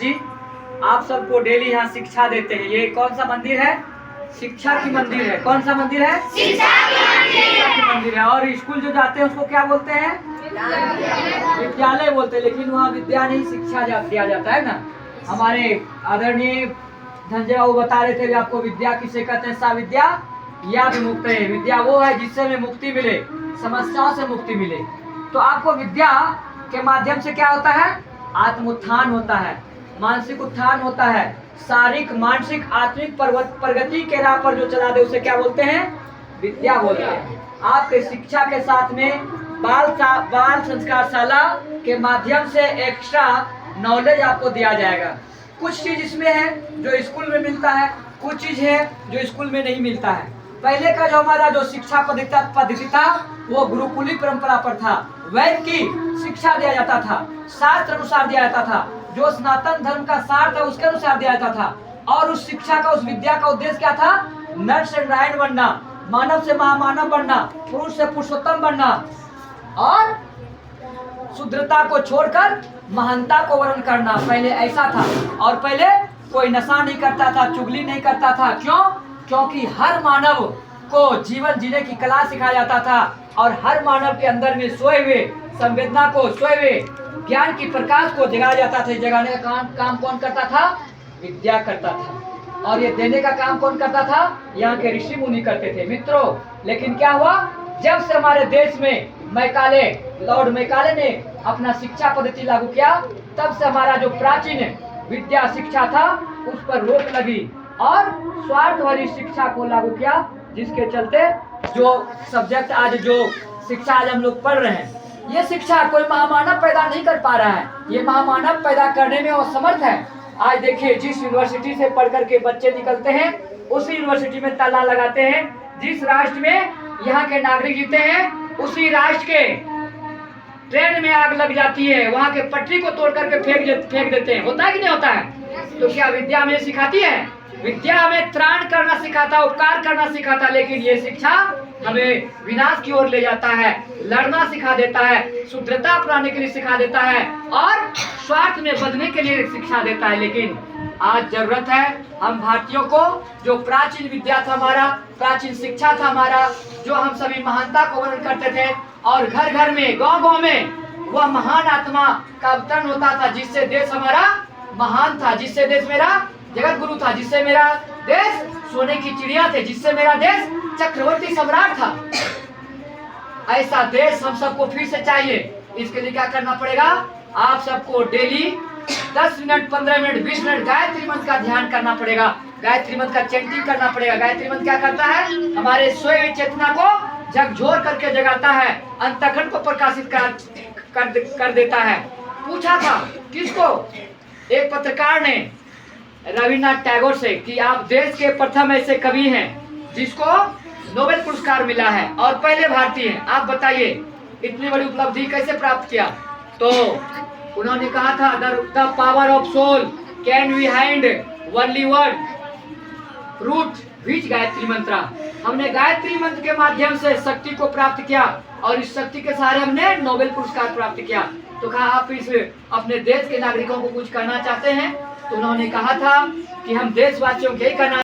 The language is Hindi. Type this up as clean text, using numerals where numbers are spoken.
जी आप सबको डेली यहाँ शिक्षा देते हैं। ये कौन सा मंदिर है? शिक्षा की मंदिर है। कौन सा मंदिर है? शिक्षा की मंदिर है। और स्कूल जो जाते हैं उसको क्या बोलते हैं? विद्यालय बोलते हैं। लेकिन वहाँ विद्या नहीं शिक्षा दिया जाता है ना। हमारे आदरणीय धनंजय बाबू बता रहे थे भी आपको, विद्या किसे कहते हैं? सा विद्या या विमुक्त है। विद्या वो है जिससे हमें मुक्ति मिले, समस्याओं से मुक्ति मिले। तो आपको विद्या के माध्यम से क्या होता है? आत्मोत्थान होता है, मानसिक उत्थान होता है, शारीरिक मानसिक आत्मिक प्रगति के राह पर जो चला दे उसे क्या बोलते हैं? विद्या बोलते हैं। आपके शिक्षा के साथ में बाल संस्कारशाला के माध्यम से एक्स्ट्रा नॉलेज आपको दिया जाएगा। कुछ चीज इसमें है जो स्कूल में मिलता है, कुछ चीज है जो स्कूल में नहीं मिलता है। पहले का जो हमारा जो शिक्षा पद्धति था वो गुरुकुली परंपरा पर था। वैद की शिक्षा दिया जाता था, शास्त्र अनुसार दिया जाता था, जो सनातन धर्म का सार था उसके अनुसार दिया जाता था। और उस शिक्षा का, उस विद्या का उद्देश्य क्या था? नर से नारायण बनना, मानव से महामानव बनना, पुरुष से पुरुषोत्तम बनना और शुद्रता को छोड़कर महानता को वर्ण करना। पहले ऐसा था। और पहले कोई नशा नहीं करता था, चुगली नहीं करता था। क्यों? क्योंकि हर मानव को जीवन जीने की कला सिखाया जाता था और हर मानव के अंदर में सोए हुए संवेदना को, सोए हुए ज्ञान की प्रकाश को जगाया जाता था। जगाने का काम कौन करता था? विद्या करता था। और ये देने का काम कौन करता था? यहाँ के ऋषि मुनि करते थे मित्रों। लेकिन क्या हुआ? जब से हमारे देश में लॉर्ड मैकाले ने अपना शिक्षा पद्धति लागू किया, तब से हमारा जो प्राचीन विद्या शिक्षा था उस पर रोक लगी और स्वार्थ भरी शिक्षा को लागू किया, जिसके चलते जो सब्जेक्ट आज, जो शिक्षा आज हम लोग पढ़ रहे हैं, ये शिक्षा कोई महामानव पैदा नहीं कर पा रहा है। ये महामानव पैदा करने में असमर्थ है। आज देखिए, जिस यूनिवर्सिटी से पढ़ करके बच्चे निकलते हैं उसी यूनिवर्सिटी में ताला लगाते हैं। जिस राष्ट्र में यहाँ के नागरिक जीते हैं उसी राष्ट्र के ट्रेन में आग लग जाती है, वहाँ के पटरी को तोड़ करके फेंक देते हैं। होता है कि नहीं होता है? तो क्या विद्या हमें सिखाती है? विद्या हमें त्राण करना सिखाता, उपकार करना सिखाता। लेकिन ये शिक्षा हमें विनाश की ओर ले जाता है, लड़ना सिखा देता है, शुद्धता अपनाने के लिए सिखा देता है और स्वार्थ में बदलने के लिए शिक्षा देता है। लेकिन आज जरूरत है हम भारतीयों को, जो प्राचीन विद्या था हमारा, प्राचीन शिक्षा था हमारा, जो हम सभी महानता को वर्णन करते थे और घर घर में, गांव गांव में वह महान आत्मा का अवतरण होता था, जिससे देश हमारा महान था, जिससे देश मेरा जगत गुरु था, जिससे मेरा देश सोने की चिड़िया थे, जिससे मेरा देश चक्रवर्ती सम्राट था। ऐसा देश हम सबको फिर से चाहिए। इसके लिए क्या करना पड़ेगा? आप सबको daily 10 minute, 15 minute, 20 minute Gayatri मंत्र का ध्यान करना पड़ेगा, गायत्री मंत्र का चैंटिंग करना पड़ेगा। गायत्री मंत्र क्या करता है? हमारे सोए हुए चेतना को झकझोर करके जगाता है, अंतःकरण को प्रकाशित कर देता है। पूछा था किसको? एक पत्रकार ने रविन्द्रनाथ टैगोर से कि आप देश के प्रथम ऐसे कवि हैं जिसको नोबेल पुरस्कार मिला है और पहले भारतीय हैं, आप बताइए इतनी बड़ी उपलब्धि कैसे प्राप्त किया? तो उन्होंने कहा था, the power of soul can be hand only word root which Gayatri mantra. हमने गायत्री मंत्र के माध्यम से शक्ति को प्राप्त किया और इस शक्ति के सहारे हमने नोबेल पुरस्कार प्राप्त किया। तो कहा आप इस अपने देश के नागरिकों को कुछ कहना चाहते हैं? तो उन्होंने कहा था कि हम देशवासियों के ही कहना